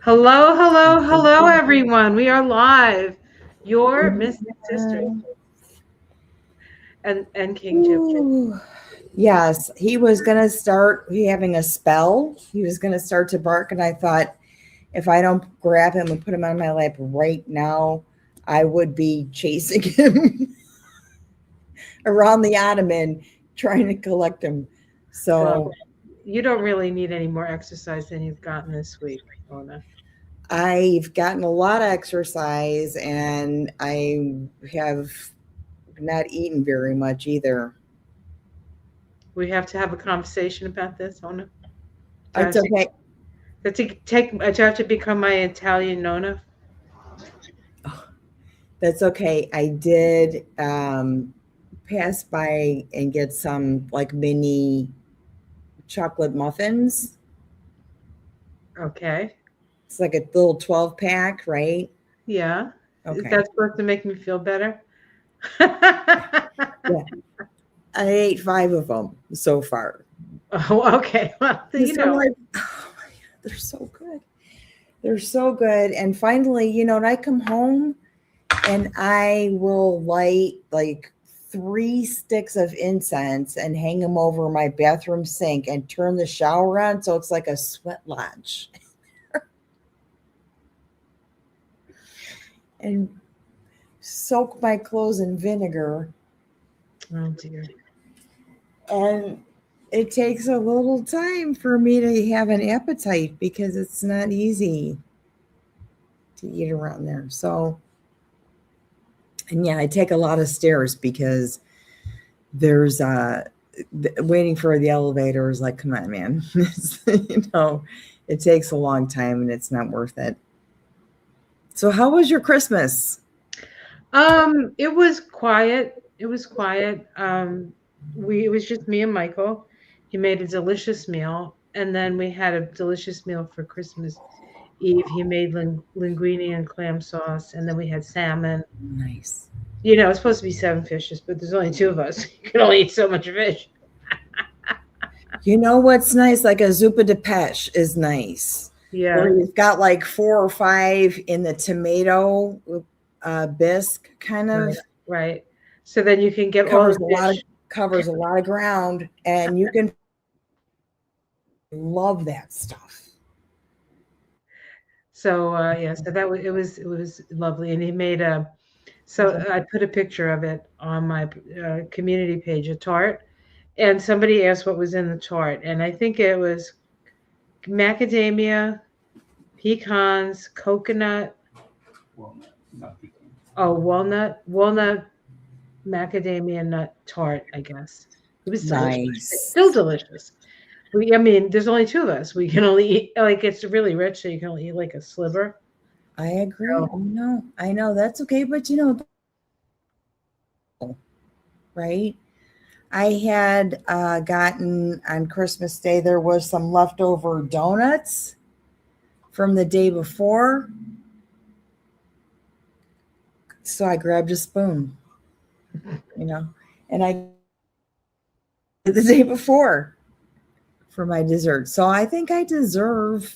Hello, hello, hello, everyone. We are live. Your Mystic Sisters and King Jim. Ooh. Yes, he was going to start having a spell. He was going to start to bark, and I thought if I don't grab him and put him on my lap right now, I would be chasing him around the ottoman trying to collect him. Well, So you don't really need any more exercise than you've gotten this week, Ona. I've gotten a lot of exercise, and I have not eaten very much either. We have to have a conversation about this, Ona. Do I It's have to, okay. do I have to become my Italian Nona? That's okay. I did pass by and get some like mini chocolate muffins. Okay. It's like a little 12 pack, right? Yeah. Is Okay. that supposed to make me feel better? Yeah. I ate 5 of them so far. Oh, okay. Well, Because I'm like, oh my God, they're so good. They're so good. And finally, when I come home and I will light like 3 sticks of incense and hang them over my bathroom sink and turn the shower on so it's like a sweat lodge and soak my clothes in vinegar. oh dear. And it takes a little time for me to have an appetite because it's not easy to eat around there. So, and yeah, I take a lot of stairs because there's waiting for the elevator is like, come on, man. It takes a long time and it's not worth it. So how was your Christmas? It was quiet. It was quiet. It was just me and Michael. He made a delicious meal, and then we had a delicious meal for Christmas Eve. He made linguine and clam sauce, and then we had salmon. Nice. It's supposed to be 7 fishes, but there's only two of us. You can only eat so much fish. You know what's nice? Like a zuppa de peche is nice. Where Yeah, you've got like 4 or 5 in the tomato bisque kind right, of right. So then you can get all covers the a lot of fish. covers a lot of ground and you can love that stuff. So yeah, so it was lovely, and he made a. So I put a picture of it on my community page, a tart, and somebody asked what was in the tart, and I think it was macadamia, pecans, coconut, walnut, macadamia nut tart, I guess. It was delicious. It's still Nice. delicious. I mean, there's only two of us. We can only eat, like, it's really rich, so you can only eat like a sliver. I agree. So, I know that's okay, but right? I had gotten on Christmas Day, there was some leftover donuts from the day before. So I grabbed a spoon, you know, and I the day before for my dessert. So I think I deserve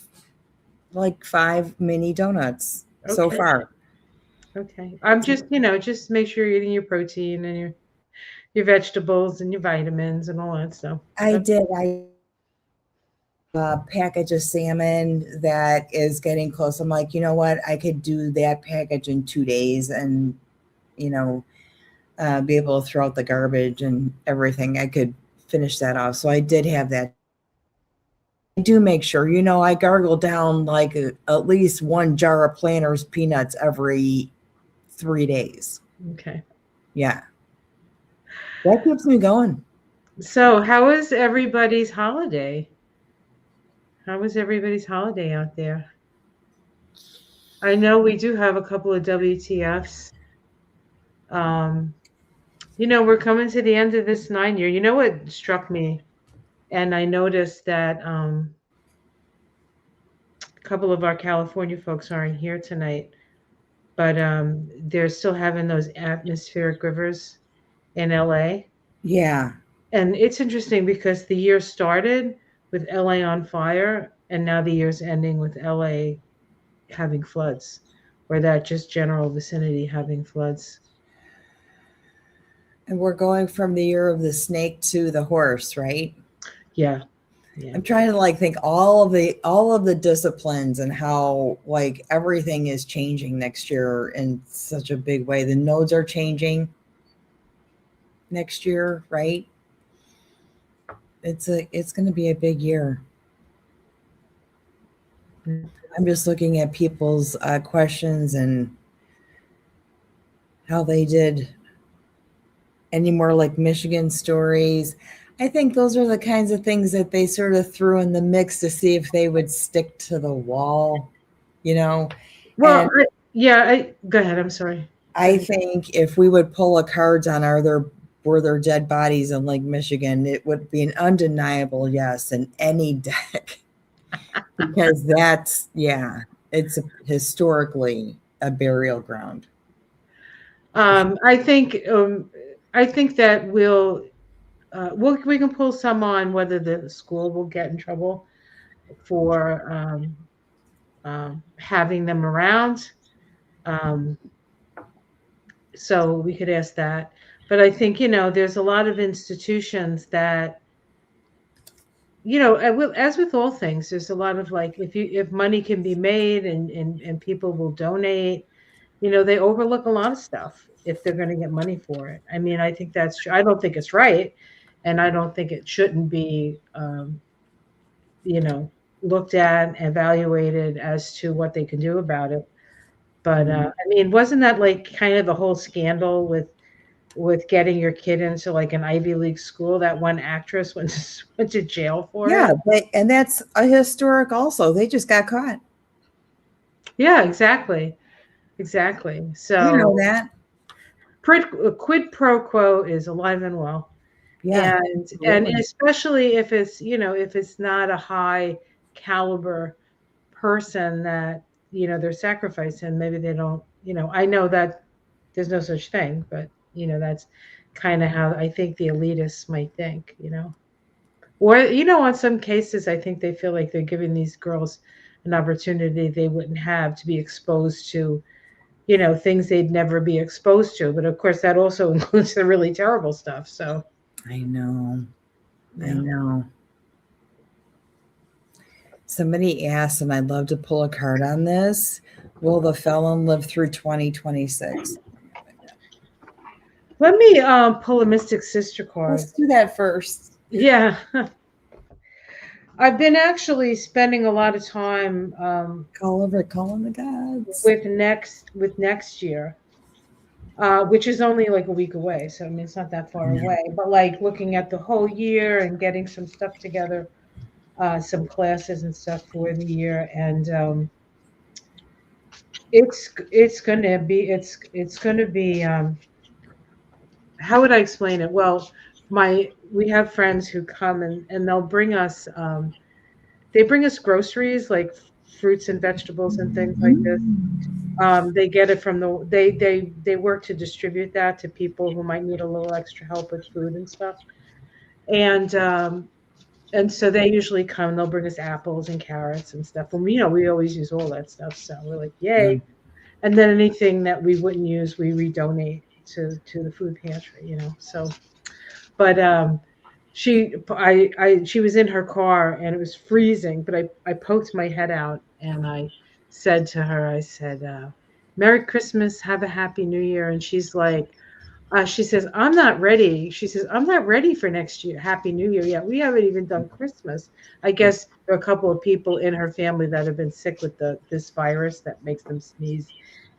like 5 mini donuts so okay, far. okay. I'm just make sure you're eating your protein and your vegetables and your vitamins and all that stuff. I That's did. I a package of salmon that is getting close. I'm like, you know what? I could do that package in 2 days and, you know, be able to throw out the garbage and everything. I could finish that off. So I did have that. I do make sure, I gargle down like at least 1 jar of Planters peanuts every 3 days. okay. Yeah, that keeps me going. So, how was everybody's holiday? How was everybody's holiday out there? I know we do have a couple of WTFs. Um, we're coming to the end of this 9 year. You know what struck me? And I noticed that a couple of our California folks aren't here tonight, but they're still having those atmospheric rivers in LA. Yeah, And it's interesting because the year started with LA on fire, and now the year's ending with LA. having floods, or that just general vicinity having floods. And we're going from the year of the snake to the horse, right? Yeah, yeah. I'm trying to like think all of the disciplines and how like everything is changing next year in such a big way. The nodes are changing next year, right? It's going to be a big year. Mm. I'm just looking at people's questions and how they did any more like Michigan stories. I think those are the kinds of things that they sort of threw in the mix to see if they would stick to the wall, you know. Well, And yeah. Go ahead. I'm sorry. Go I ahead. think if we would pull a cards on are there were there dead bodies in Lake Michigan, it would be an undeniable yes in any deck because that's yeah, it's historically a burial ground. Um, I think um, I think that we can pull some on whether the school will get in trouble for having them around. Um, so we could ask that. But I think, there's a lot of institutions that, as with all things, there's a lot of like, if money can be made and people will donate, they overlook a lot of stuff if they're going to get money for it. I mean, I think that's true. I don't think it's right. And I don't think it shouldn't be, you know, looked at, evaluated as to what they can do about it. But Mm. I mean, wasn't that like kind of the whole scandal with getting your kid into like an Ivy League school? That one actress went to jail for Yeah, it. and that's a historic also. They just got caught. Yeah, exactly, exactly. You know So that. quid pro quo is alive and well, Yeah, and absolutely. especially if it's not a high caliber person that they're sacrificing. Maybe they don't. I know that there's no such thing, but that's kind of how I think the elitists might think. Or, on some cases, I think they feel like they're giving these girls an opportunity they wouldn't have to be exposed to, things they'd never be exposed to. But of course, that also includes the really terrible stuff. So, I know. I yeah. know. Somebody asked, and I'd love to pull a card on this. Will the felon live through 2026? Let me pull a Mystic Sister card. Let's do that first. Yeah. I've been actually spending a lot of time Call over, call on the gods. with next year, which is only like a week away. So I mean, it's not that I far know. away. But like looking at the whole year and getting some stuff together, some classes and stuff for the year, and it's gonna be. How would I explain it? Well, my we have friends who come and they'll bring us. They bring us groceries like fruits and vegetables and things like this. They get it from they work to distribute that to people who might need a little extra help with food and stuff. And and so they usually come. They'll bring us apples and carrots and stuff. And we always use all that stuff. So we're like, Yeah. yay! And then anything that we wouldn't use, we redonate to the food pantry. So, but she was in her car and it was freezing, but I poked my head out and I said to her, I said, Merry Christmas, have a happy new year. And she says, I'm not ready. She says, I'm not ready for next year. Happy New Year yet. We haven't even done Christmas. I Yeah. guess there are a couple of people in her family that have been sick with this virus that makes them sneeze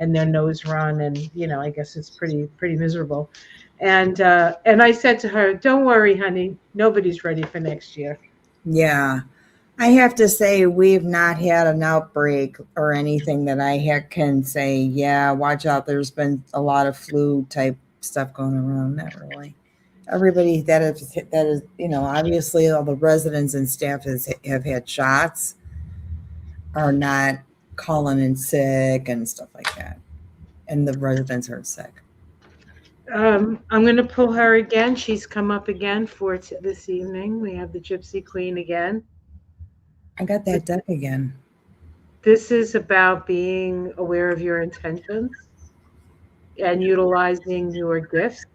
and their nose run, and I guess it's pretty miserable. And I said to her, "Don't worry, honey. Nobody's ready for next year." Yeah. I have to say, we've not had an outbreak or anything that can say, yeah, watch out. There's been a lot of flu type stuff going around. Not really. Everybody that is, obviously all the residents and staff have had shots are not calling in sick and stuff like that. And the residents aren't sick. I'm going to pull her again. She's come up again for this evening. We have the Gypsy Queen again. I got that deck again. This is about being aware of your intentions and utilizing your gifts,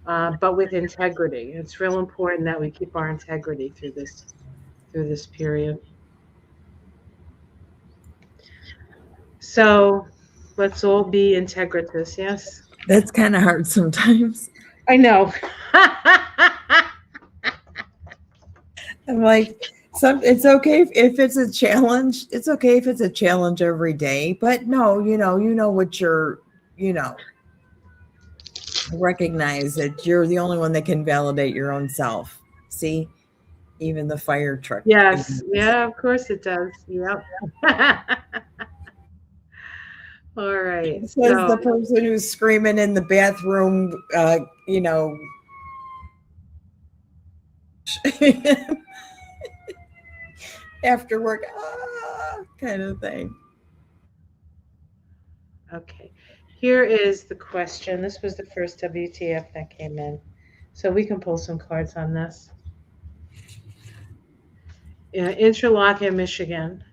but with integrity. It's real important that we keep our integrity through this period. So let's all be integritous. Yes, That's kind of hard sometimes. I know. I'm like, it's okay if it's a challenge. It's okay if it's a challenge every day. But no, you know what you're, you know, recognize that you're the only one that can validate your own self. See, even the fire truck. Yes, yeah, of course it does. Yep. All right. Says So the person who's screaming in the bathroom, you know, after work, kind of thing. okay. Here is the question. This was the first WTF that came in. So we can pull some cards on this. Interlochen, Michigan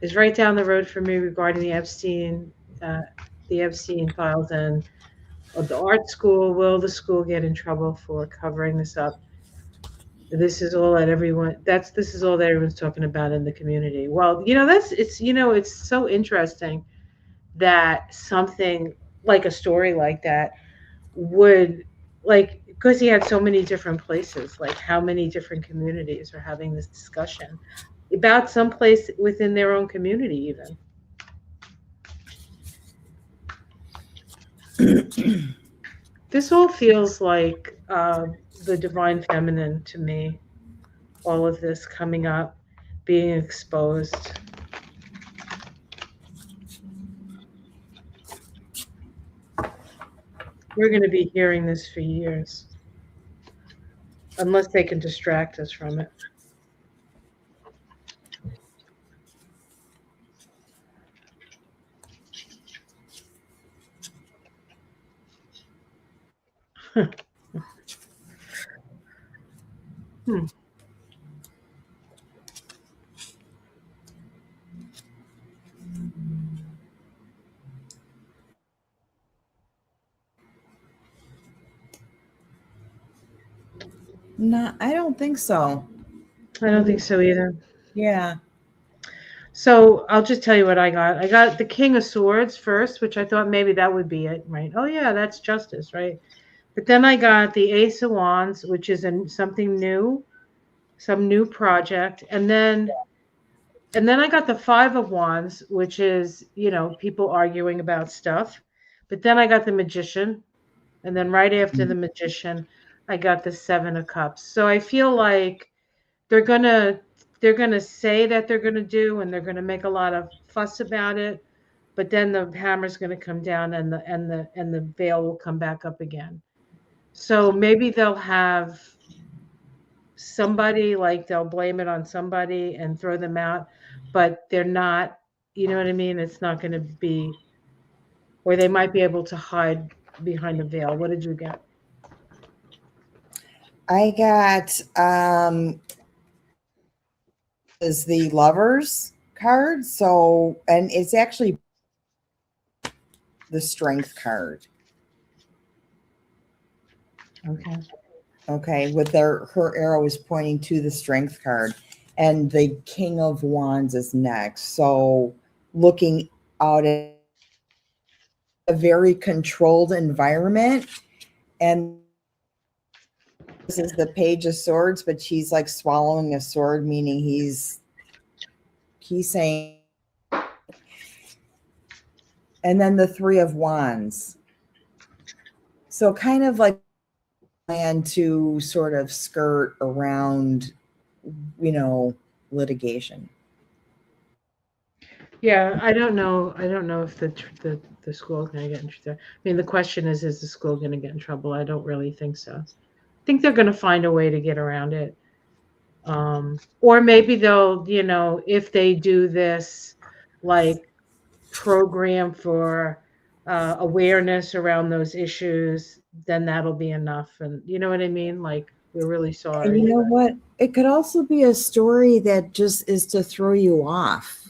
is right down the road from me regarding uh, the Epstein files and the art school. Will the school get in trouble for covering this up? This is all that everyone. This is all that everyone's talking about in the community. Well, it's so interesting that something like a story like that would like because he had so many different places, like how many different communities are having this discussion about some place within their own community even. This all feels like the divine feminine to me, all of this coming up, being exposed. We're going to be hearing this for years unless they can distract us from it. Hmm. No, I don't think so. I don't think so either. Yeah. So I'll just tell you what I got. I got the King of Swords first, which I thought maybe that would be it, right? Oh yeah, that's justice, right? But then I got the Ace of Wands, which is something new, some new project, and then I got the Five of Wands, which is people arguing about stuff. But then I got the Magician, and then right after the Magician, I got the Seven of Cups. So I feel like they're gonna they're gonna say that they're gonna do, and they're gonna make a lot of fuss about it. But then the hammer's gonna come down, and the veil will come back up again. So maybe they'll have somebody, like they'll blame it on somebody and throw them out, but they're not. You know what I mean? It's not going to be, or they might be able to hide behind the veil. What did you get? I got is the lovers card. So, and it's actually the strength card. Okay. Okay, with her arrow is pointing to the strength card, and the King of Wands is next. So, looking out at a very controlled environment, and this is the Page of Swords, but she's like swallowing a sword, meaning he's saying, and then the Three of Wands. So, kind of like plan to sort of skirt around, litigation. Yeah, I don't know. I don't know if the school is going to get in trouble. I mean, the question is the school going to get in trouble? I don't really think so. I think they're going to find a way to get around it. Or maybe they'll, if they do this, like program for awareness around those issues, then that'll be enough. And you know what I mean? Like, we're really And you sorry. know what? It could also be a story that just is to throw you off.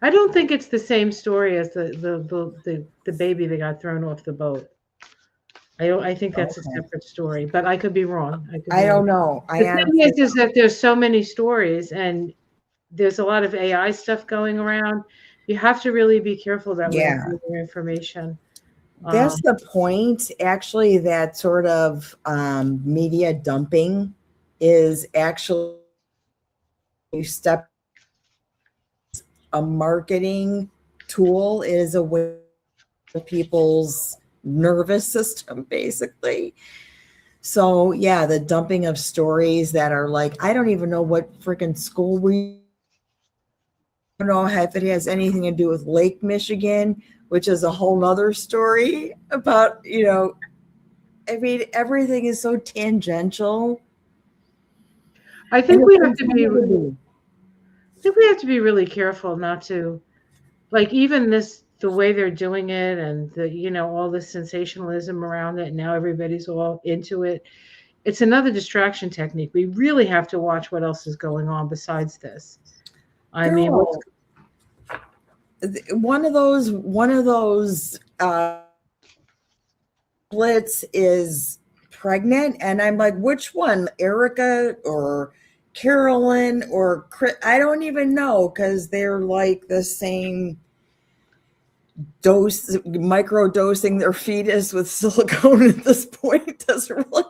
I don't think it's the same story as the baby that got thrown off the boat. I think that's a Okay. separate story, but I could be wrong. I could be I wrong. don't know. The I thing honestly is that there's so many stories and there's a lot of AI stuff going around. You have to really be careful that we don't Yeah. give your information. That's Um, the point, actually, that sort of media dumping is actually you step a marketing tool is a way of people's nervous system, basically. So yeah, the dumping of stories that are like, I don't even know what freaking school we don't know if it has anything to do with Lake Michigan, which is a whole nother story about, I mean, everything is so tangential I and think it's we have to be intimidating. I think we have to be really careful not to like even this the way they're doing it and the all the sensationalism around it and now everybody's all into it. It's another distraction technique. We really have to watch what else is going on besides this. I mean, what's Girl, one of those Blitz is pregnant, and I'm like, which one, Erica or Carolyn or Chris? I don't even know because they're like the same dose, micro dosing their fetus with silicone at this point. Doesn't really.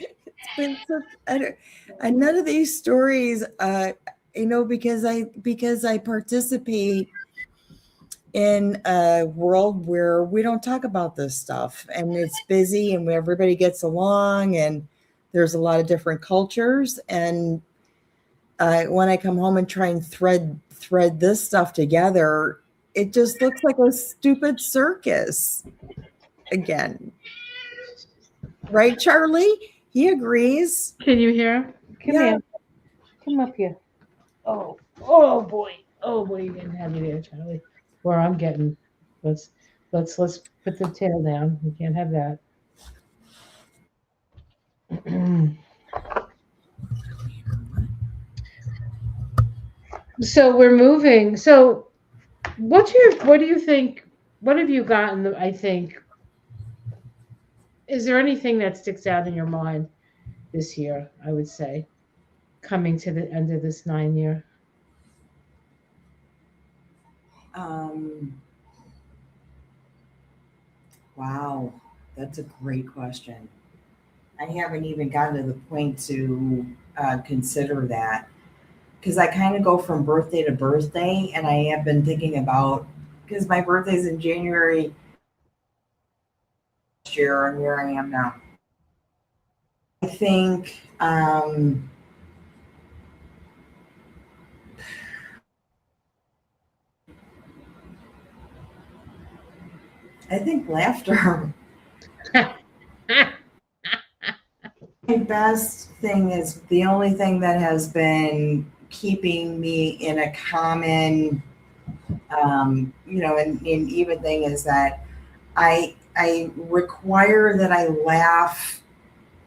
It's been such. I don't, and none of these stories, because I participate in a world where we don't talk about this stuff and it's busy and everybody gets along and there's a lot of different cultures and when I come home and try and thread this stuff together, it just looks like a stupid circus again, right, Charlie? He agrees. can you hear? Come Yeah. here. Come up here. Oh, oh boy. Oh boy, you're getting heavy there, Charlie. Where I'm getting. Let's let's put the tail down. We can't have that. So we're moving. So what do you think? What have you gotten? I think is there anything that sticks out in your mind this year? I would say coming to the end of this 9 year. um wow, that's a great question. I haven't even gotten to the point to consider that because I kind of go from birthday to birthday, and I have been thinking about because my birthday's in January last year, and where I am now. I think laughter. My best thing is the only thing that has been keeping me in a common, and even thing is that I require that I laugh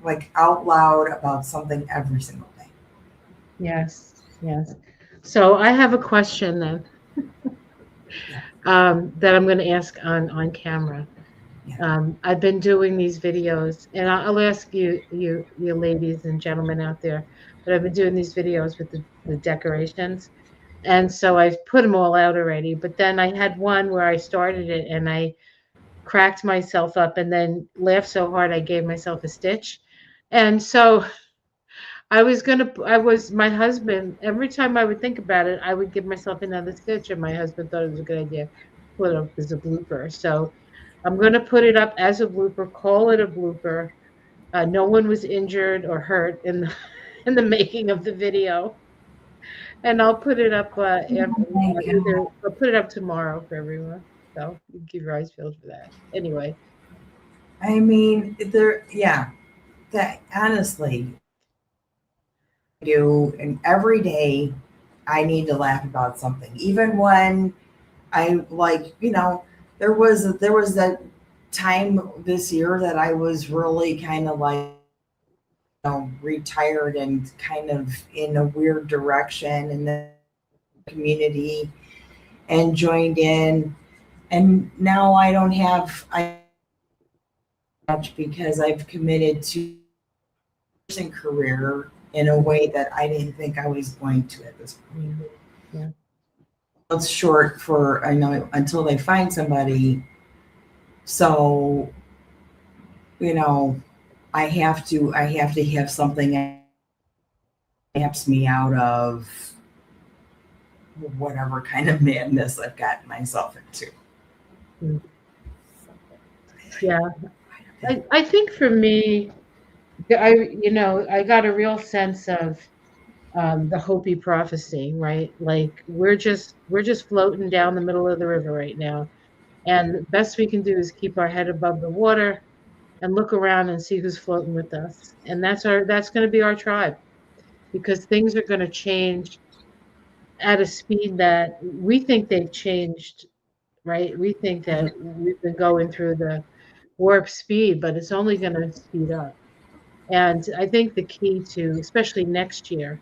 like out loud about something every single day. Yes, yes. So I have a question then Yeah, that I'm going to ask on camera. yeah. I've been doing these videos, and I'll ask you ladies and gentlemen out there. But I've been doing these videos with the decorations, and so I've put them all out already. But then I had one where I started it and I cracked myself up, and then laughed so hard I gave myself a stitch, and so I was my husband, every time I would think about it, I would give myself another stitch, and my husband thought it was a good idea to put it up as a blooper. So I'm going to put it up as a blooper, call it a blooper. No one was injured or hurt in the, in the making of the video. And I'll put it up My either God. I'll put it up tomorrow for everyone. So you keep your eyes peeled for that. Anyway, I mean, yeah, that honestly, I do, and every day I need to laugh about something, even when I like, there was that time this year that I was really kind of like retired and kind of in a weird direction, and then community and joined in. And now I much because I've committed to nursing career in a way that I didn't think I was going to at this point. Mm, yeah. It's short for I know until they find somebody. So you know, I have to have something that amps me out of whatever kind of madness I've gotten myself into. Mm. Yeah. I think for me, I got a real sense of the Hopi prophecy, right? Like we're just floating down the middle of the river right now, and the best we can do is keep our head above the water and look around and see who's floating with us, and that's going to be our tribe because things are going to change at a speed that we think they've changed, right? We think that we've been going through the warp speed, but it's only going to speed up. And I think the key to, especially next year,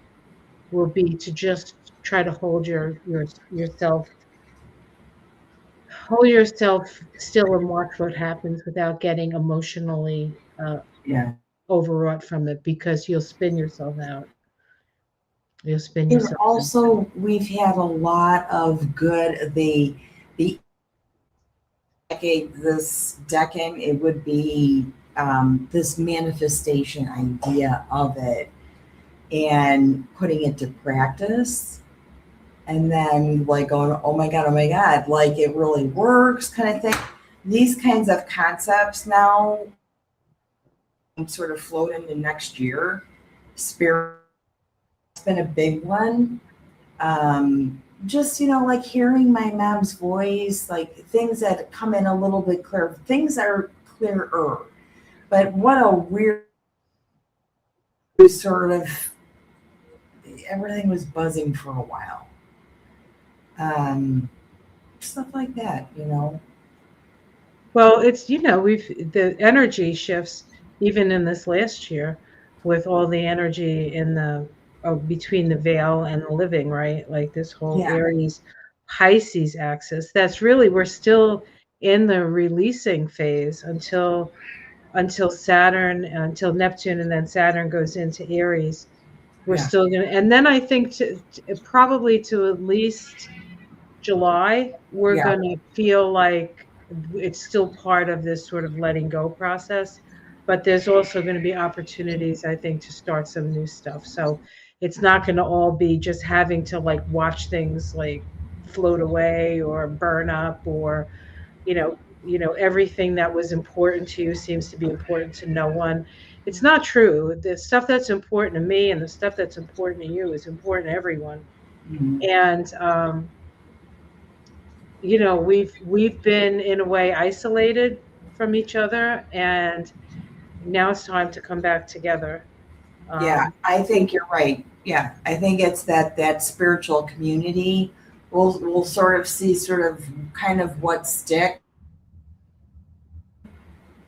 will be to just try to hold yourself still and watch what happens without getting emotionally Yeah. overwrought from it because you'll spin yourself out. You'll spin Here yourself out. also we've had a lot of good the decade this decade it would be this manifestation idea of it and putting it to practice and then like going oh my god like it really works kind of thing. These kinds of concepts now sort of float into next year. Spirit's been a big one. Just like hearing my mom's voice, like things that come in a little bit clearer. Things are clearer, but what a weird sort of everything was buzzing for a while. Um, Stuff like that. Well, the energy shifts even in this last year with all the energy in the between the veil and the living, right? Like this whole Yeah, Aries Pisces axis. That's really we're still in the releasing phase until Saturn, until Neptune, and then Saturn goes into Aries. We're yeah, still gonna, and then I think probably to at least July, we're yeah. gonna feel like it's still part of this sort of letting go process, but there's also gonna be opportunities, I think, to start some new stuff. So it's not gonna all be just having to like watch things like float away or burn up or, everything that was important to you seems to be important to no one. It's not true. The stuff that's important to me and the stuff that's important to you is important to everyone. Mhm. And we've been in a way isolated from each other, and now it's time to come back together. Yeah, I Think, think you're right. Yeah, I think it's that spiritual community. We'll sort of see sort of kind of what stick,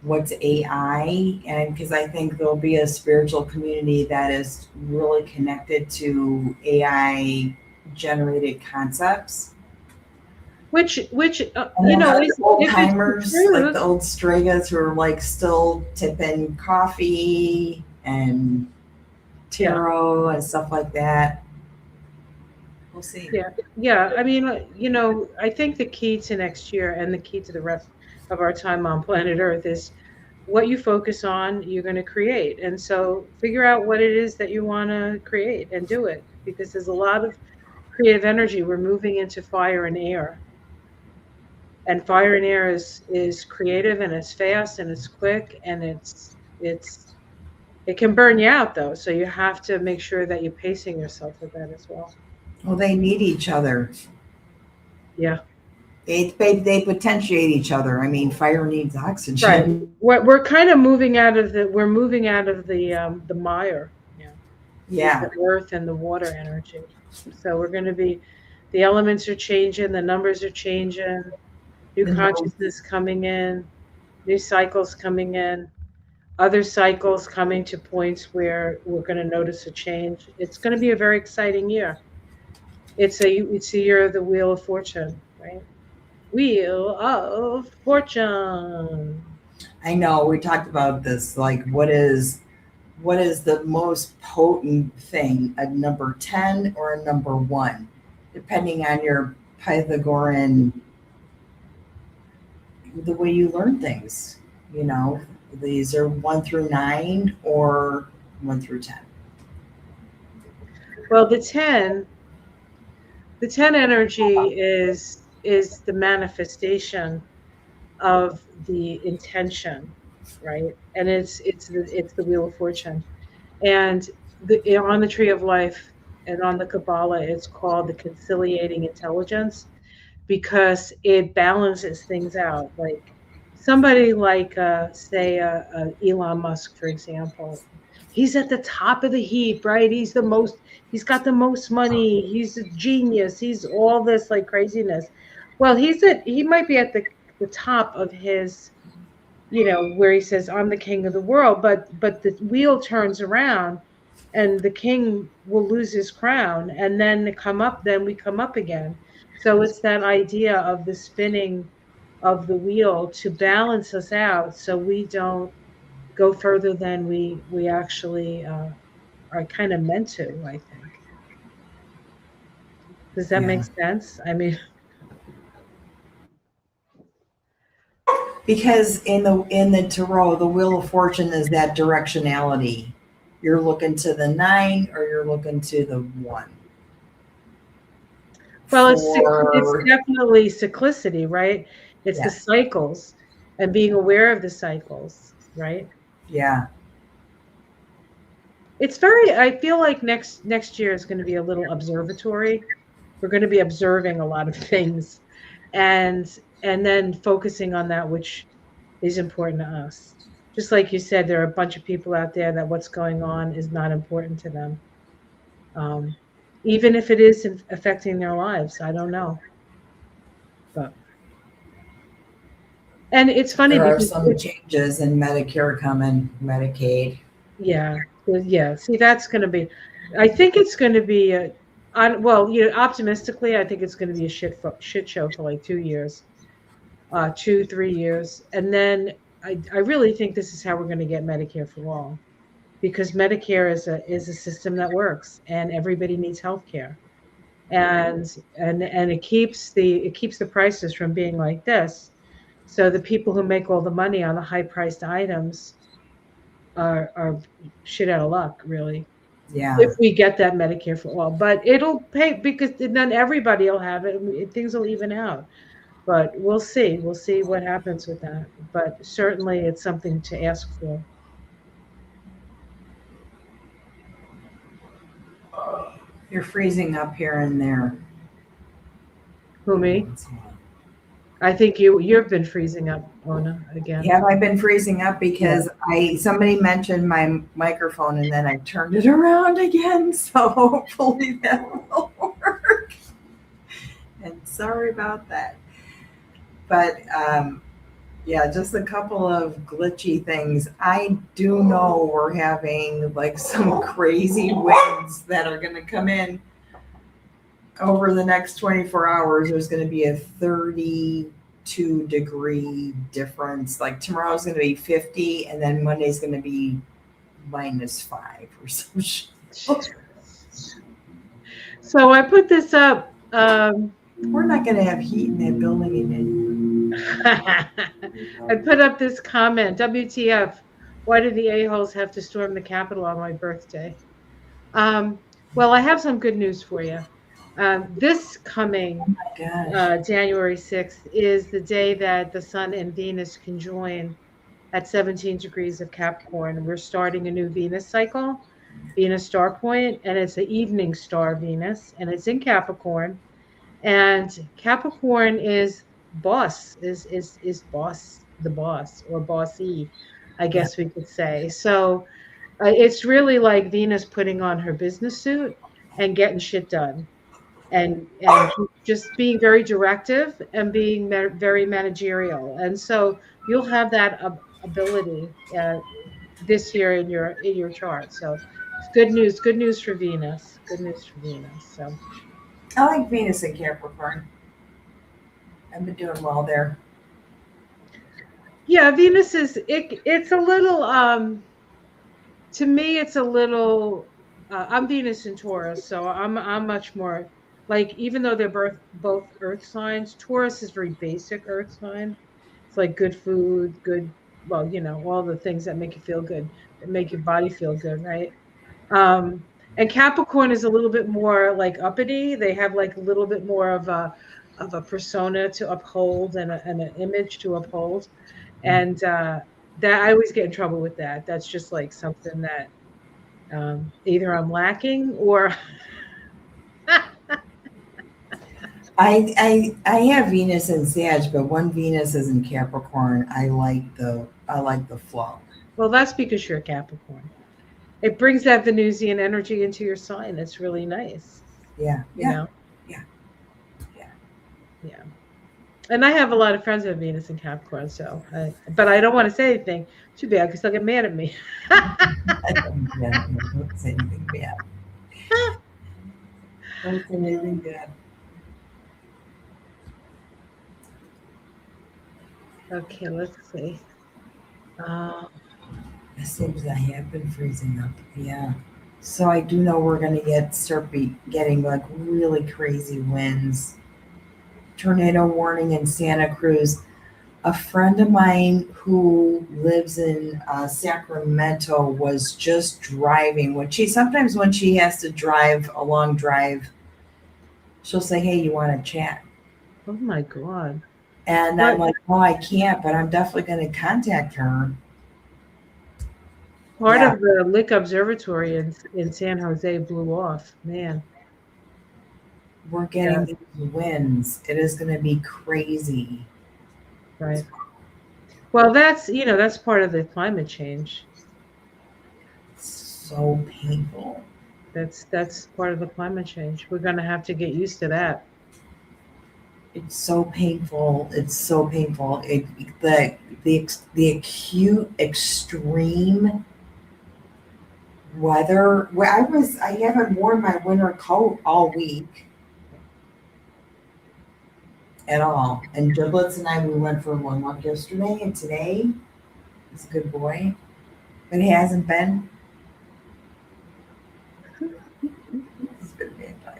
what's AI, and because I think there'll be a spiritual community that is really connected to AI generated concepts. which And then like the is old if it's the timers, like the truth. old Stragas who are like still tipping coffee and Yeah, tarot and stuff like that. We'll see. yeah, yeah. I mean, I think the key to next year and the key to the rest of our time on planet Earth is what you focus on, you're going to create. And so figure out what it is that you want to create and do it because there's a lot of creative energy. We're moving into fire and air. And fire and air is creative and it's fast and it's quick and it can burn you out though. So you have to make sure that you're pacing yourself with that as well. Well, they need each other. Yeah. They potentiate each other. I mean, fire needs Right. oxygen. We're kind of moving out of the mire, with the Yeah, earth and the water energy. So we're going to be, the elements are changing, the numbers are changing, new the nodes. consciousness coming in, new cycles coming in. other cycles coming to points where we're going to notice a change. It's going to be a very exciting year. It's a year of the Wheel of Fortune, right? Wheel of Fortune. I know we talked about this. Like, what is the most potent thing? A number 10 or a number one, depending on your Pythagorean, the way you learn things. You know, these are 1 through 9 or 1 through 10. Well, the ten energy is the manifestation of the intention, right? And it's the Wheel of Fortune. And on the Tree of Life and on the Kabbalah, it's called the conciliating intelligence because it balances things out. Like somebody like, say, Elon Musk, for example, he's at the top of the heap, right? He's got the most money. He's a genius. He's all this like craziness. Well, he might be at the top of his, where he says, I'm the king of the world, but the wheel turns around and the king will lose his crown and then we come up again. So it's that idea of the spinning of the wheel to balance us out so we don't go further than we actually are kind of meant to, I think. Does that make Yeah. sense? I mean, Because in the tarot, the Wheel of Fortune is that directionality. You're looking to the 9 or you're looking to the 1. well, it's For definitely cyclicity, right? It's the Yeah, cycles and being aware of the cycles, right? yeah, I feel like next year is going to be a little observatory. We're going to be observing a lot of things and and then focusing on that which is important to us. Just like you said, there are a bunch of people out there that what's going on is not important to them. Um, Even if it is affecting their lives, I don't know. But and it's funny there are because some changes in Medicare coming, Medicaid. yeah, yeah. See, that's going to be. I think it's going to be a. Well, optimistically, I think it's going to be a shit show for like 2 years, 2 3 years, and then I really think this is how we're going to get Medicare for all, because Medicare is a system that works, and everybody needs health care, and it keeps the prices from being like this, so the people who make all the money on the high priced items are shit out of luck, really, if Yeah, we get that Medicare for all. But it'll pay because then everybody will have it. And things will even out. But we'll see. We'll see what happens with that. But certainly, it's something to ask for. you're freezing up here and there. Who, me? I think you've been freezing up, Ona, again. Have I been freezing up Yeah. because I somebody mentioned my microphone and then I turned it around again, so hopefully that will work. And sorry about that. But yeah, just a couple of glitchy things. I do know we're having like some crazy winds that are going to come in over the next 24 hours. There's going to be a 32-degree difference. Like tomorrow's going to be 50, and then Monday's going to be -5 or some shit. So I put this up. We're not going to have heat in that building again. I put up this comment. WTF? Why did the a-holes have to storm the Capitol on my birthday? Um, well, I have some good news for you. This coming Oh my gosh. January 6th is the day that the Sun and Venus conjoin at 17 degrees of Capricorn. We're starting a new Venus cycle, Venus star point, and it's the evening star Venus, and it's in Capricorn. And Capricorn is boss, is boss, the boss, or bossy, I Yeah. guess we could say. So it's really like Venus putting on her business suit and getting shit done, and just being very directive and being very managerial. And so you'll have that ability. this year in your chart. So it's good news. Good news for Venus. Good news for Venus. So I like Venus in Capricorn. I've been doing well there. yeah, Venus is it's a little to me it's a little I'm Venus in Taurus, so I'm much more like, even though they're both earth signs, Taurus is very basic earth sign. It's like good food, good, well, all the things that make you feel good, that make your body feel good, right? Um, and Capricorn is a little bit more like uppity. They have like a little bit more of a persona to uphold and an image to uphold. And that I always get in trouble with that. That's just like something that either I'm lacking or I have Venus in Sag, but when Venus is in Capricorn, I like the flow. well, that's because you're a Capricorn. It brings that Venusian energy into your sign. It's really nice, Yeah, you yeah, know? yeah, yeah. Yeah. And I have a lot of friends who have Venus and Capricorn, but I don't want to say anything too bad because they'll get mad at me. Yeah, don't say anything bad. Don't say anything bad. Okay, let's see. Uh, It seems I have been freezing up. Yeah. So I do know we're gonna getting like really crazy winds. Tornado warning in Santa Cruz. A friend of mine who lives in Sacramento was just driving. When she has to drive a long drive, she'll say, "Hey, you want to chat?" oh my God. And I'm What like, "Oh, I can't, but I'm definitely going to contact her." part Yeah, of the Lick Observatory in San Jose blew off? Man, we're yeah, getting these winds. It is going to be crazy. right. Well, that's part of the climate change. So painful. That's part of the climate change. We're going to have to get used to that. It's so painful. It's so painful. The acute extreme weather. Where I haven't worn my winter coat all week at all. And Giblets and I, we went for one walk yesterday, and today he's a good boy, but he hasn't been. He's been a bad time.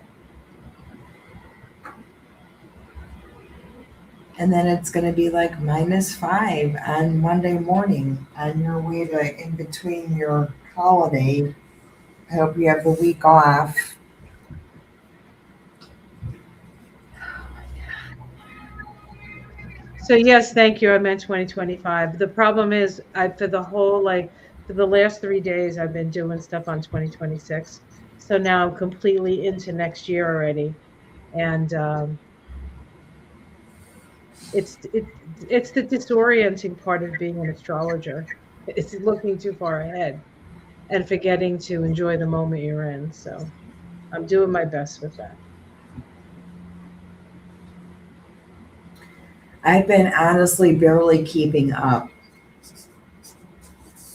And then it's going to be like -5 on Monday morning on your way to in between your holiday. I hope you have the week off. So yes, thank you. I meant 2025. The problem is, for the last 3 days I've been doing stuff on 2026. So now I'm completely into next year already, and it's the disorienting part of being an astrologer. It's looking too far ahead and forgetting to enjoy the moment you're in. So I'm doing my best with that. I've been honestly barely keeping up.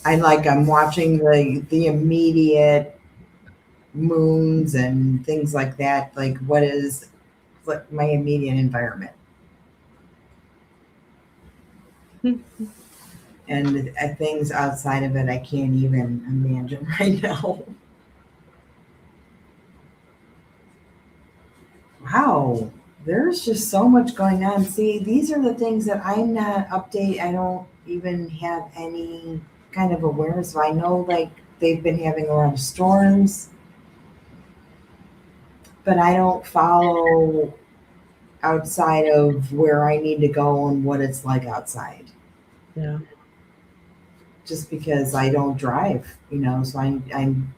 I'm watching the immediate moons and things like that. Like what my immediate environment, and things outside of it I can't even imagine right now. Wow, there's just so much going on. See, these are the things that I'm not update. I don't even have any kind of awareness. So I know like they've been having a lot of storms, but I don't follow outside of where I need to go and what it's like outside. Yeah. Just because I don't drive, so I'm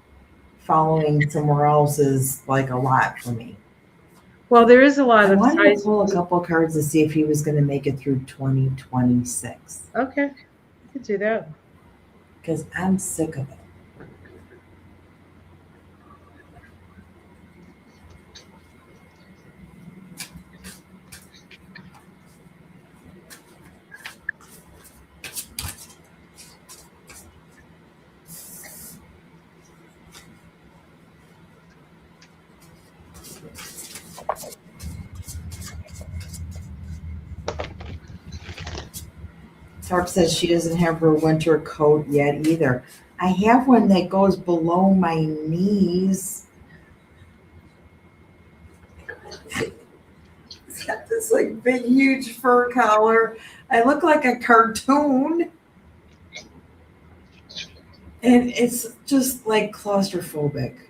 following somewhere else is like a lot for me. Well, there is a lot I of wanted to sites. pull a couple cards to see if he was going to make it through 2026 Okay, you could do that. because I'm sick of it. Tarp says she doesn't have her winter coat yet either. I have one that goes below my knees. It's got this like big, huge fur collar. I look like a cartoon. And it's just like claustrophobic.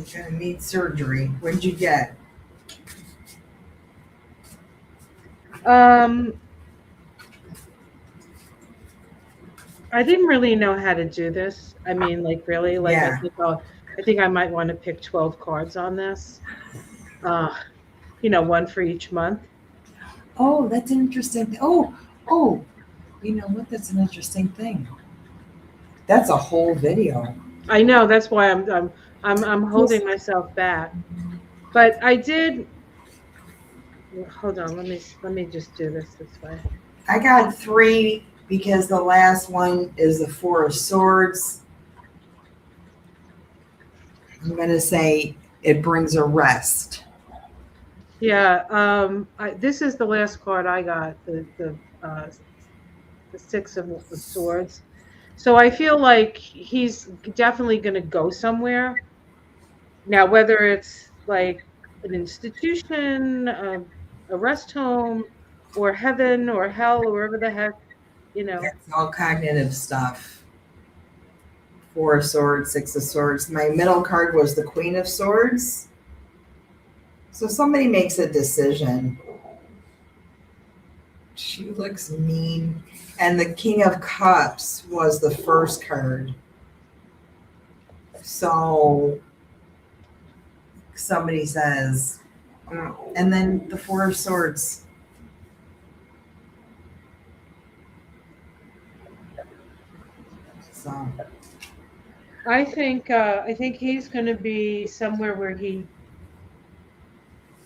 You're gonna need surgery. What'd you get? Um, I didn't really know how to do this. I mean, like really, like Yeah. I think I might want to pick 12 cards on this. Uh, one for each month. Oh, that's an interesting thing. Oh, you know what? That's an interesting thing. That's a whole video. I know that's why I'm Just holding myself back. But I did. Hold on. Let me just do this way. I got three because the last one is the Four of Swords. I'm gonna say it brings a rest. Yeah. This is the last card I got. The Six of Swords. So I feel like he's definitely going to go somewhere. Now, whether it's like an institution, a rest home, or heaven or hell, or wherever the heck, you know. It's all cognitive stuff. Four of Swords, Six of Swords. My middle card was the Queen of Swords. So somebody makes a decision. She looks mean. And the King of Cups was the first card. So somebody says, and then the Four of Swords. So I think he's going to be somewhere where he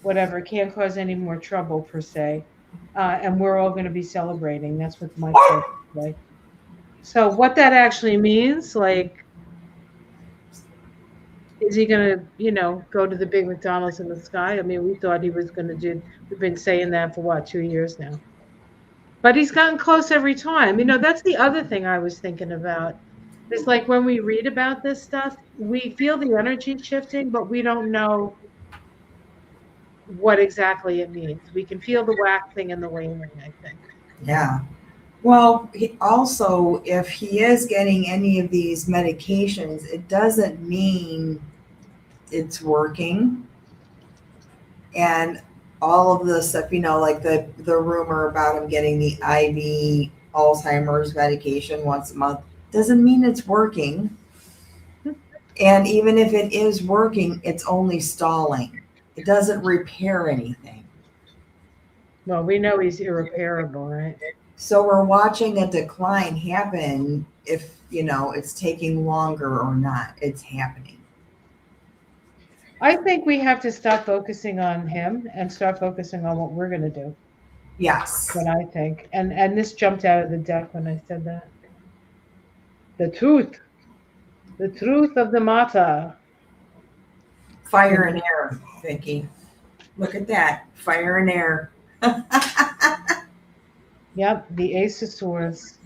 whatever can't cause any more trouble per se, and we're all going to be celebrating. That's what my card like. So what that actually means, like, is he going to, go to the big McDonald's in the sky? I mean, we thought he was going to do. We've been saying that for what, 2 years now. But he's gotten close every time. That's the other thing I was thinking about. It's like when we read about this stuff, we feel the energy shifting, but we don't know what exactly it means. We can feel the waxing and the waning, I think. yeah. Well, also, if he is getting any of these medications, it doesn't mean it's working. And all of the stuff, like the rumor about him getting the IV Alzheimer's medication once a month, doesn't mean it's working. And even if it is working, it's only stalling. It doesn't repair anything. Well, we know he's irreparable, right? So we're watching a decline happen if, it's taking longer or not. It's happening. I think we have to stop focusing on him and start focusing on what we're going to do. Yes. What I think, and this jumped out of the deck when I said that. The truth of the matter. Fire and air, Vicky. Look at that. Fire and air. Yep, the Ace of Swords.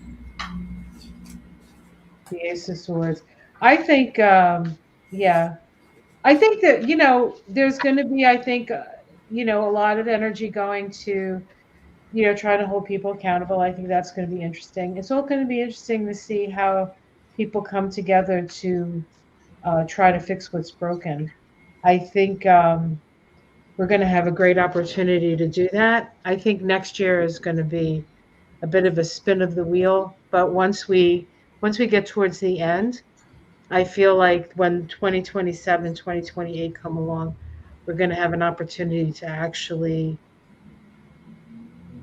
The Ace of Swords. I think, yeah, I think that there's going to be, I think, a lot of energy going to, trying to hold people accountable. I think that's going to be interesting. It's all going to be interesting to see how people come together to try to fix what's broken. I think we're going to have a great opportunity to do that. I think next year is going to be a bit of a spin of the wheel, but once we get towards the end, I feel like when 2027, 2028 come along, we're going to have an opportunity to actually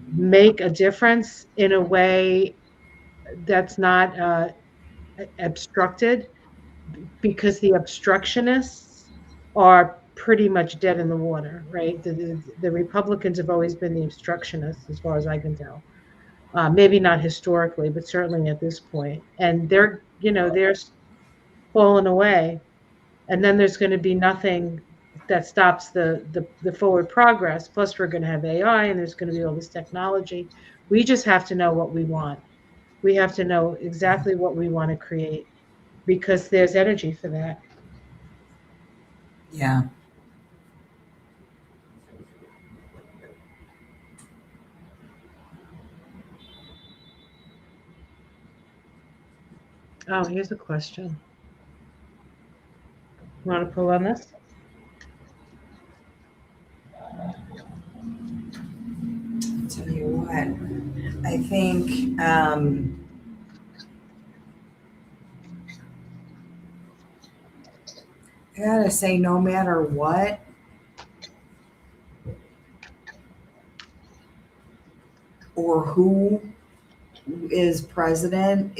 make a difference in a way that's not obstructed, because the obstructionists are pretty much dead in the water, right? The Republicans have always been the obstructionists, as far as I can tell. Maybe not historically, but certainly at this point. And they're falling away. And then there's going to be nothing that stops the forward progress. Plus, we're going to have AI, and there's going to be all this technology. We just have to know what we want. We have to know exactly what we want to create because there's energy for that. Yeah. Oh, here's a question. You want to pull on this? I'll tell you what. I think I gotta say, no matter what, or who is president,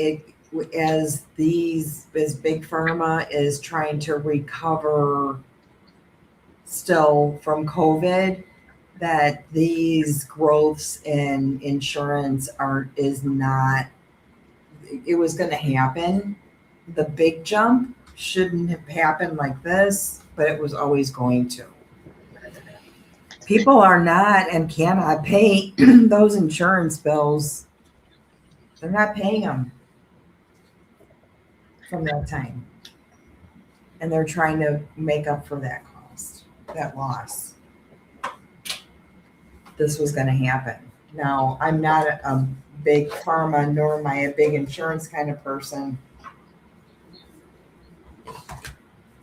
as big pharma is trying to recover still from COVID, that these growths in insurance is not, it was going to happen. The big jump shouldn't have happened like this, but it was always going to. People are not and cannot pay those insurance bills. They're not paying them from that time. And they're trying to make up for that cost, that loss. This was going to happen. Now, I'm not a big pharma, nor am I a big insurance kind of person.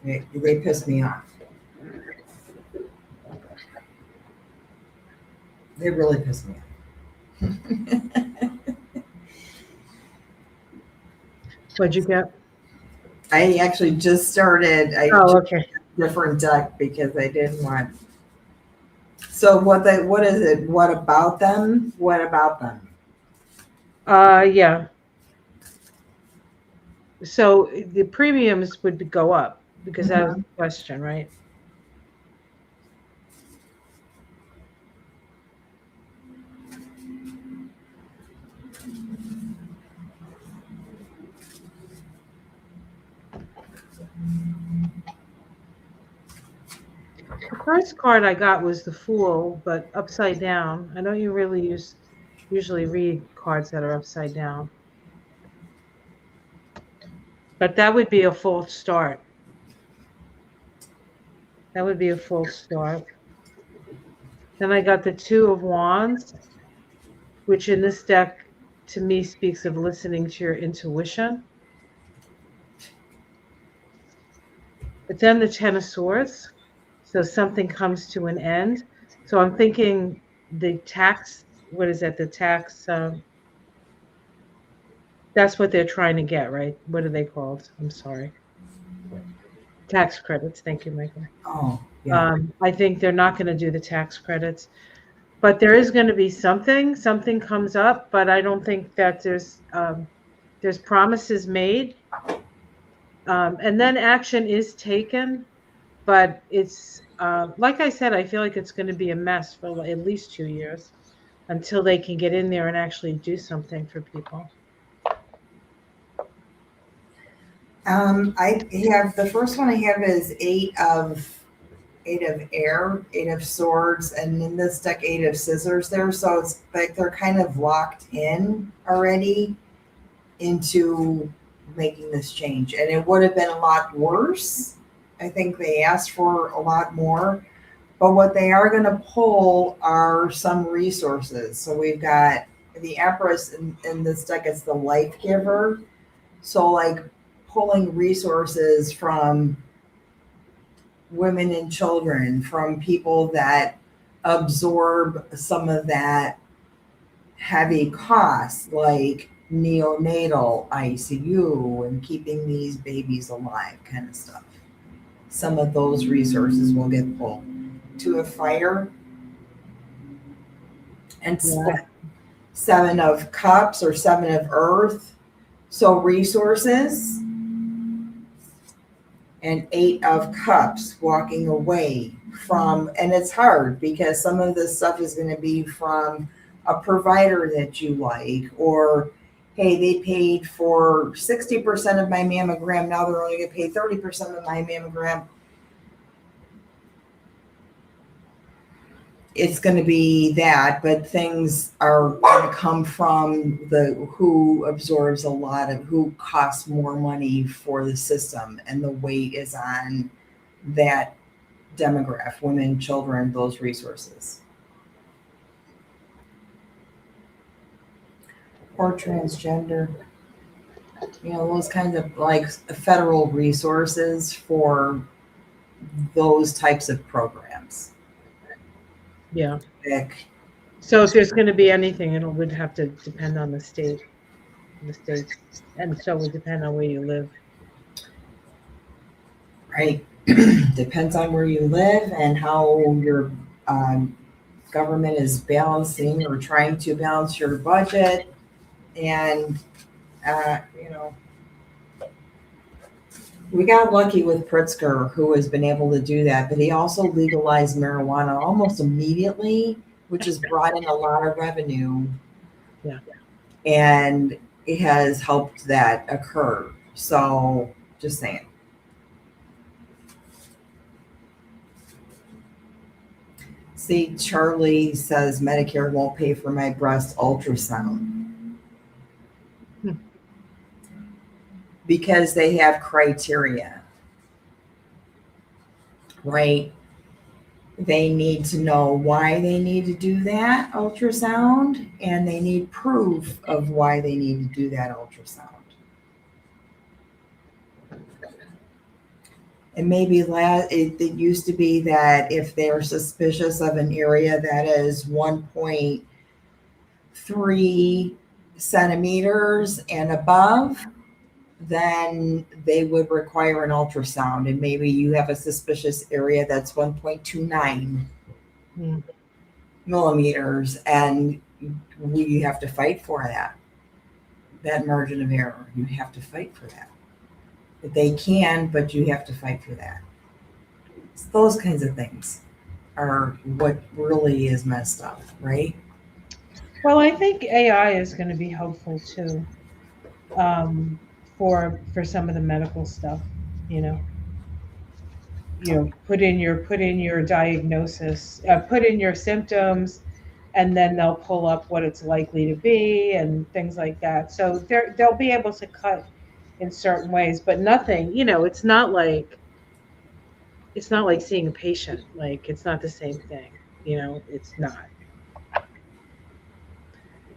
They piss me off. They really piss me off. What'd you get? I actually just started. Oh, okay. A different deck because I didn't want. So what is it? What about them? What about them? Yeah. So the premiums would go up because that was the question, right? The first card I got was the Fool, but upside down. I know you really usually read cards that are upside down. But that would be a false start. That would be a false start. Then I got the Two of Wands, which in this deck to me speaks of listening to your intuition. But then the Ten of Swords. So something comes to an end. So I'm thinking the tax, what is that? The tax, that's what they're trying to get, right? What are they called? I'm sorry. Tax credits. Thank you, Michael. Oh, yeah. I think they're not going to do the tax credits, but there is going to be something. Something comes up, but I don't think that there's promises made, and then action is taken. But it's like I said, I feel like it's going to be a mess for at least 2 years until they can get in there and actually do something for people. I have the first one I have is eight of air, eight of swords, and in this deck, eight of scissors there. So it's like they're kind of locked in already into making this change. And it would have been a lot worse. I think they asked for a lot more. But what they are going to pull are some resources. So we've got the Empress in this deck, it's the life giver. So like pulling resources from women and children, from people that absorb some of that heavy cost, like neonatal ICU and keeping these babies alive kind of stuff. Some of those resources will get pulled. To a fire and seven of cups or seven of earth. So resources. and 8 of Cups, walking away from, and it's hard because some of this stuff is going to be from a provider that you like, or hey, they paid for 60% of my mammogram, now they're only going to pay 30% of my mammogram. It's going to be that, but things are going to come from the who absorbs a lot of, who costs more money for the system, and the weight is on that demographic, women, children, those resources. Or transgender, those kinds of like federal resources for those types of programs. Yeah. Like, So if there's going to be anything, it would have to depend on the states, and so it would depend on where you live. right? Depends on where you live and how your um, government is balancing or trying to balance your budget. And, uh, you know, we got lucky with Pritzker, who has been able to do that, but he also legalized marijuana almost immediately, which has brought in a lot of revenue. Yeah. And it has helped that occur. So, just saying. See, Charlie says Medicare won't pay for my breast ultrasound Hmm. because they have criteria, right? They need to know why they need to do that ultrasound, and they need proof of why they need to do that ultrasound. And maybe it used to be that if they're suspicious of an area that is 1.3 centimeters and above, then they would require an ultrasound. And maybe you have a suspicious area that's 1.29 Hmm. millimeters, and you have to fight for that margin of error. You have to fight for that. They can, but you have to fight for that. So those kinds of things are what really is messed up, right? Well, I think AI is going to be helpful too, um, for some of the medical stuff. You know, put in your diagnosis, put in your symptoms, and then they'll pull up what it's likely to be and things like that. So they'll be able to cut in certain ways, but nothing. It's not like seeing a patient. Like it's not the same thing. It's not.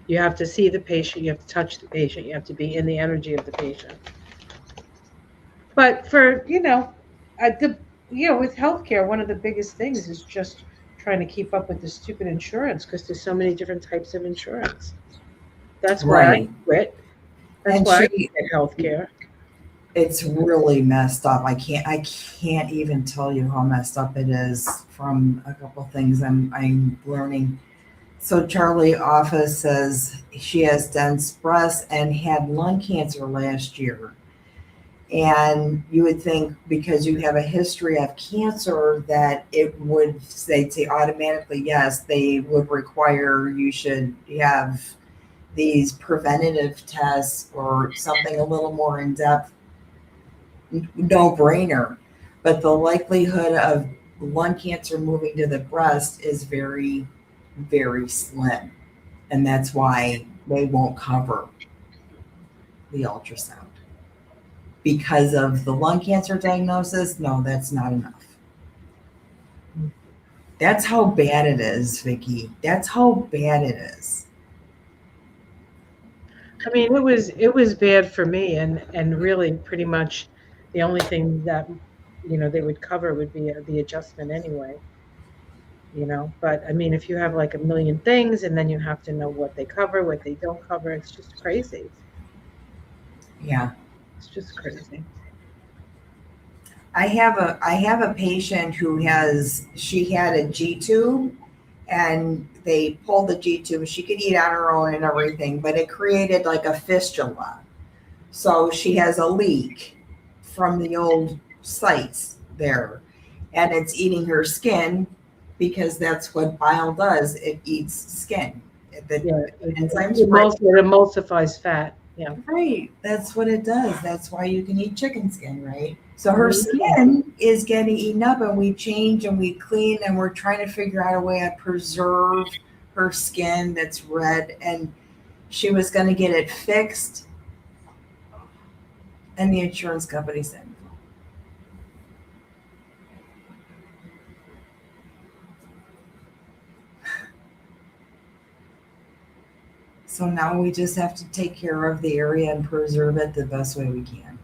You have to see the patient, you have to touch the patient, you have to be in the energy of the patient. But for, the with healthcare, one of the biggest things is just trying to keep up with the stupid insurance because there's so many different types of insurance. That's why I Right. quit. That's And why I she, quit healthcare. it's really messed up. I can't even tell you how messed up it is from a couple things I'm learning. So Charlie Office says she has dense breasts and had lung cancer last year. And you would think because you have a history of cancer that they'd say automatically, yes, they would require you should have these preventative tests or something a little more in depth, no brainer. But the likelihood of lung cancer moving to the breast is very, very slim. And that's why they won't cover the ultrasound. Because of the lung cancer diagnosis, no, that's not enough. That's how bad it is, Vicky. That's how bad it is. I mean, it was bad for me, and really pretty much the only thing that they would cover would be the adjustment anyway. But I mean, if you have like a million things and then you have to know what they cover, what they don't cover, it's just crazy. Yeah. It's just crazy. I have a patient who she had a G tube, and they pulled the G tube. She could eat on her own and everything, but it created like a fistula. So she has a leak from the old sites there, and it's eating her skin because that's what bile does. It eats skin. The Yeah, enzymes break. it emulsifies fat. Yeah. Right, that's what it does. That's why you can eat chicken skin, right? So her Mhm. skin is getting eaten up, and we change and we clean, and we're trying to figure out a way to preserve her skin that's red. And she was going to get it fixed, and the insurance company said no. So now we just have to take care of the area and preserve it the best way we can.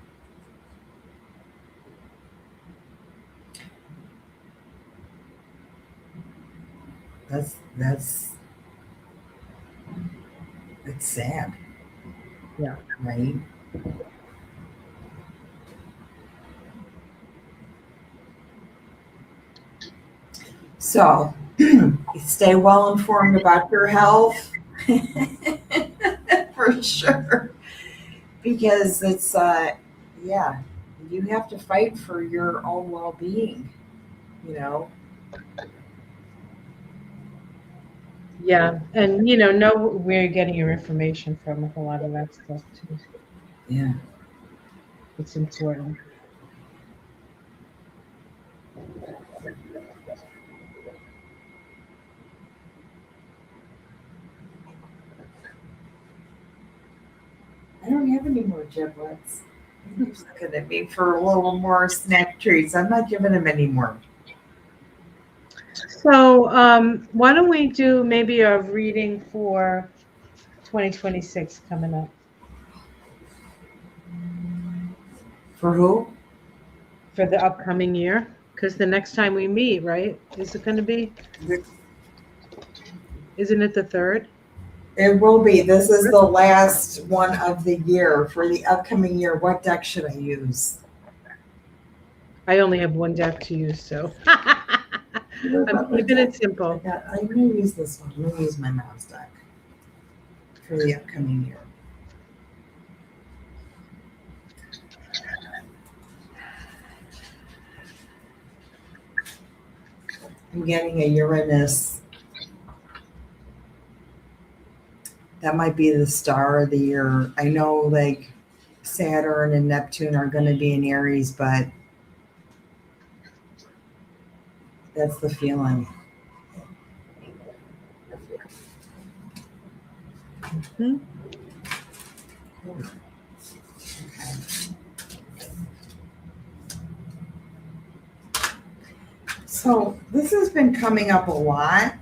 That's it's sad, Yeah. right? So stay well informed about your health for sure, because it's yeah, you have to fight for your own well-being, you know. Yeah. And know where you're getting your information from with a lot of that stuff too. Yeah. It's important. I don't have any more giblets. He keeps looking at me for a little more snack treats. I'm not giving him any more. So, why don't we do maybe a reading for 2026 coming up For who? for the upcoming year? Because the next time we meet, right? Is it going to be? Isn't it the third? It will be. This is the last one of the year. For the upcoming year, what deck should I use? I only have one deck to use, so I'm What keeping deck? it simple. I'm going to use this one. I'm going to use my mom's deck for the upcoming year. I'm getting a Uranus. That might be the star of the year. I know like Saturn and Neptune are going to be in Aries, but that's the feeling. Hmm? So this has been coming up a lot,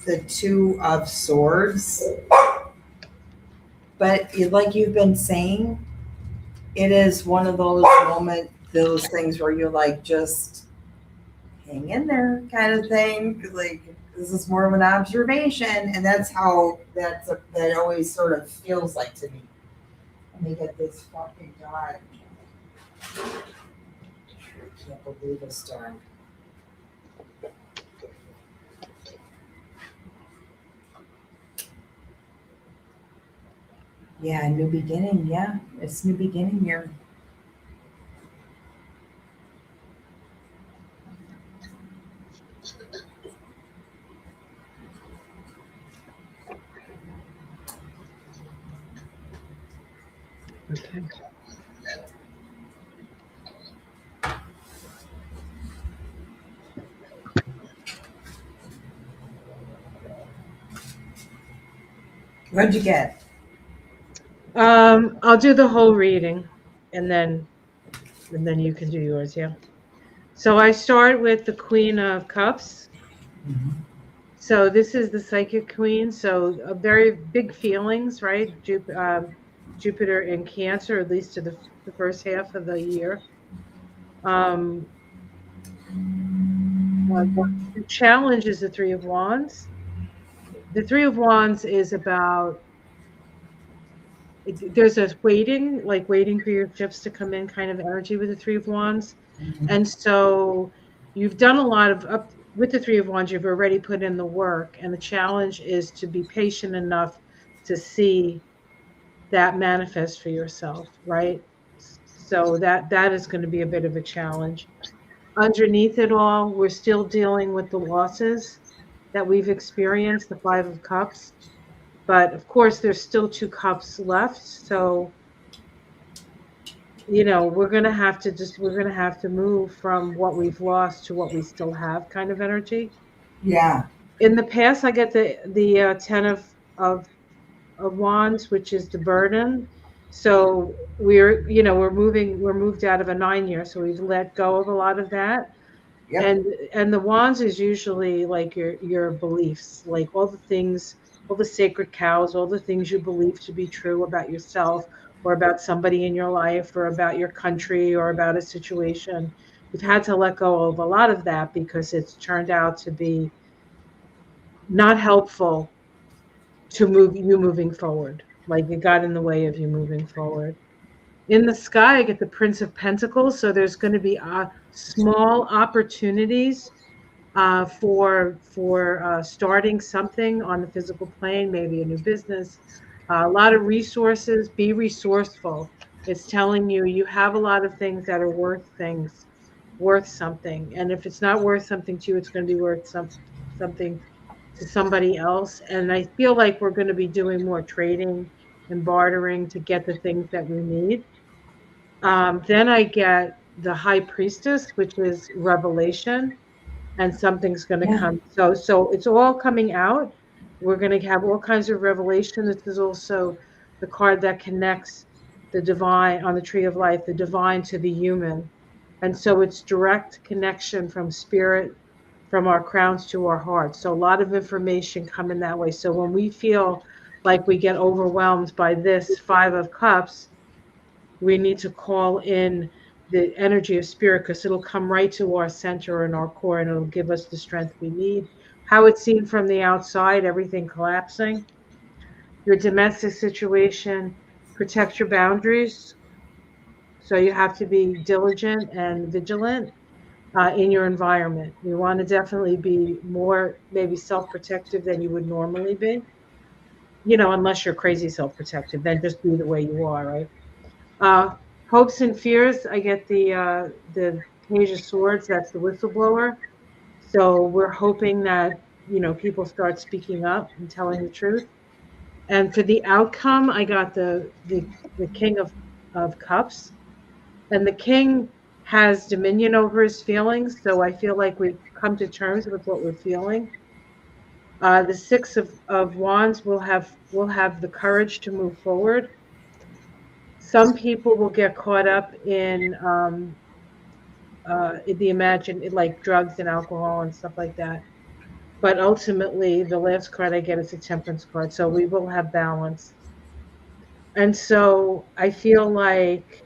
the Two of Swords. But like you've been saying, it is one of those things where you're like, just hang in there kind of thing. Like, this is more of an observation. And that's how that always sort of feels like to me. Let me get this fucking dog. I can't believe a storm. Yeah, new beginning. Yeah, it's new beginning here. Okay. What'd you get? I'll do the whole reading, and then you can do yours. Yeah. So I start with the Queen of Cups. Mhm. So this is the Psychic Queen. So very big feelings, right? Jupiter in Cancer, at least to the first half of the year. Um, the challenge is the Three of Wands. The Three of Wands is about there's a waiting, like waiting for your chips to come in kind of energy with the Three of Wands. Mhm. And so you've done a lot of up with the Three of Wands, you've already put in the work. And the challenge is to be patient enough to see that manifest for yourself, right? So that is going to be a bit of a challenge. Underneath it all, we're still dealing with the losses that we've experienced, the Five of Cups. But of course, there's still two cups left. So, we're going to have to move from what we've lost to what we still have kind of energy. Yeah. In the past, I get the 10 of wands, which is the burden. So we're moved out of a 9 year, so we've let go of a lot of that. Yep. And the wands is usually like your beliefs, like all the things, all the sacred cows, all the things you believe to be true about yourself or about somebody in your life or about your country or about a situation. We've had to let go of a lot of that because it's turned out to be not helpful to moving forward. Like it got in the way of you moving forward. In the sky, I get the Prince of Pentacles. So there's going to be small opportunities for starting something on the physical plane, maybe a new business, a lot of resources. Be resourceful. It's telling you you have a lot of things that are worth something. And if it's not worth something to you, it's going to be worth something to somebody else. And I feel like we're going to be doing more trading and bartering to get the things that we need. Then I get the High Priestess, which is revelation, and something's going to Yeah. come. So it's all coming out. We're going to have all kinds of revelation. This is also the card that connects the divine on the tree of life, the divine to the human. And so it's direct connection from spirit, from our crowns to our hearts. So a lot of information coming that way. So when we feel like we get overwhelmed by this Five of Cups, we need to call in the energy of spirit because it'll come right to our center and our core and it'll give us the strength we need. How it's seen from the outside, everything collapsing. Your domestic situation, protect your boundaries. So you have to be diligent and vigilant in your environment. You want to definitely be more maybe self-protective than you would normally be. Unless you're crazy self-protective, then just be the way you are, right? Uh, hopes and fears. I get the Page of Swords. That's the whistleblower. So we're hoping that people start speaking up and telling the truth. And for the outcome, I got the King of Cups, and the King has dominion over his feelings. So I feel like we've come to terms with what we're feeling. The Six of Wands will have the courage to move forward. Some people will get caught up in the imagine like drugs and alcohol and stuff like that. But ultimately, the last card I get is a Temperance card, so we will have balance. And so I feel like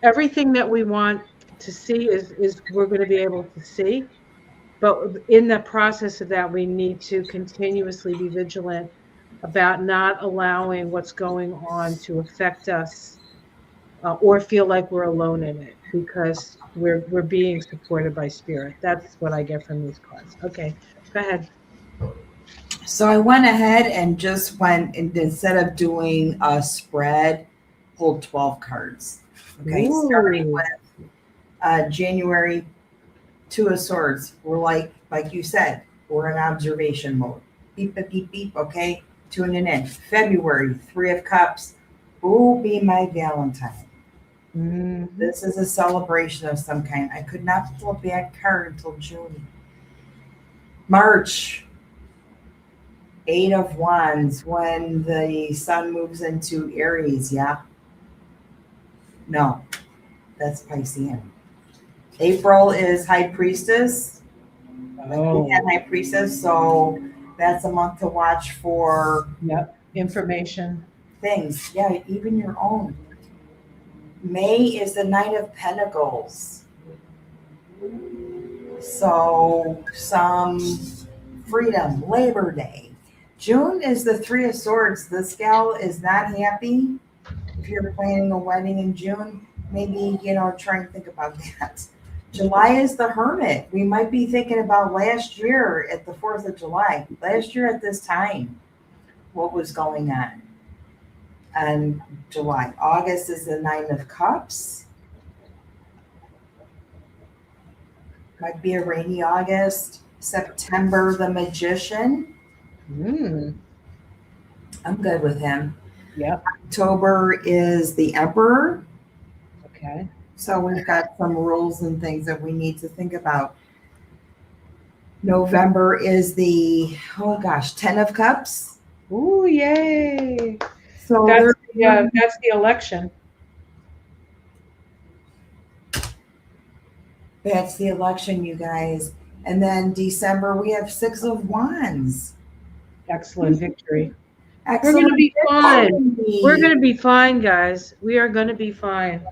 everything that we want to see is we're going to be able to see. But in the process of that, we need to continuously be vigilant about not allowing what's going on to affect us or feel like we're alone in it because we're being supported by spirit. That's what I get from these cards. Okay, go ahead. So I went ahead and just went and instead of doing a spread, pulled 12 cards. Okay, starting Ooh, with January, Two of Swords. We're like you said, we're in observation mode. Beep, beep, beep, beep. Okay, tuning in. February, Three of Cups. Ooh, be my Valentine. hmm, This is a celebration of some kind. I could not pull a bad card until June. March, Eight of Wands, when the sun moves into Aries. Yeah, no, that's Piscean. April is High Priestess, like we had oh, High Priestess, so that's a month to watch for yep. Information. things. Yeah, even your own. May is the Knight of Pentacles, so some freedom, Labor Day. June is the Three of Swords. This gal is not happy. If you're planning a wedding in June, maybe, try and think about that. July is the Hermit. We might be thinking about last year at the 4th of July, last year at this time, what was going on. And July. August is the Nine of Cups. Might be a rainy August. September, the Magician. Mm, I'm good with him. yep. October is the Emperor. Okay. So we've got some rules and things that we need to think about. November is the, oh gosh, Ten of Cups. Ooh, yay. So there's That's the election. that's the election, you guys. And then December, we have Six of Wands. Excellent victory. We're gonna Excellent be fine. We're victory. gonna be fine, guys. We are gonna be fine.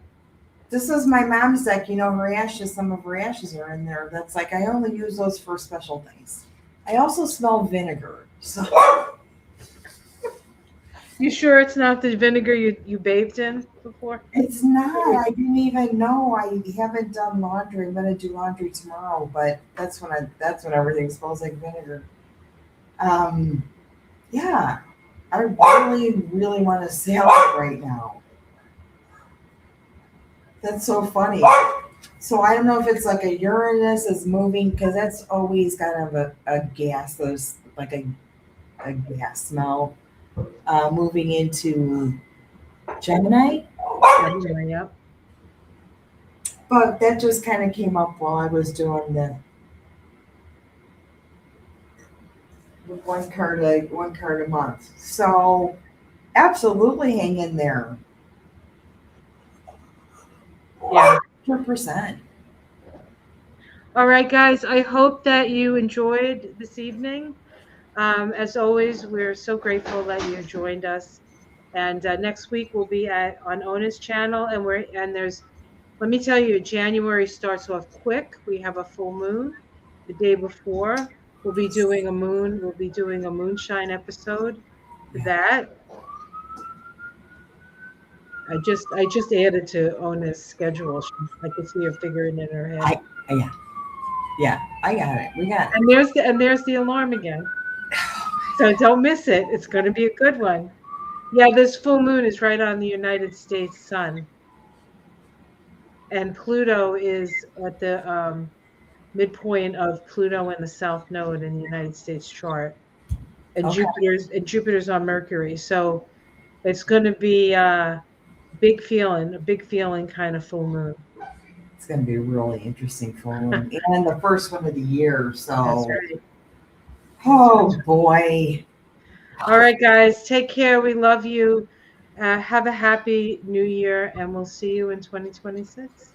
This is my mom's deck. You know, her ashes, some of her ashes are in there. That's like, I only use those for special things. I also smell vinegar. So You sure it's not the vinegar you bathed in before? it's not. I didn't even know. I haven't done laundry. I'm gonna do laundry tomorrow, but that's when everything smells like vinegar. Um, yeah, I really, really want to sail right now. That's so funny. So I don't know if it's like a Uranus is moving because that's always kind of a gas. There's like a gas smell moving into Gemini. Yep. But that just kind of came up while I was doing the one card a month. So absolutely hang in there. Yeah. 100%. All right, guys. I hope that you enjoyed this evening. As always, we're so grateful that you joined us. And next week we'll be on Ona's channel, and there's. Let me tell you, January starts off quick. We have a full moon the day before. We'll be doing a moon. We'll be doing a moonshine episode for Yeah. that. I just added to Ona's schedule. I could see her figuring in her head. I yeah. Yeah. I got it. We got it. And there's the alarm again. So don't miss it. It's going to be a good one. Yeah, this full moon is right on the United States sun, and Pluto is at the midpoint of Pluto and the South Node in the United States chart, and Okay. Jupiter's on Mercury. So it's going to be a big feeling kind of full moon. It's going to be a really interesting full moon and the first one of the year. That's So, right. oh boy. All right, guys, take care. We love you. Have a happy new year, and we'll see you in 2026.